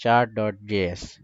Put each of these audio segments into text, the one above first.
chart.js۔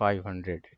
500.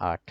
8.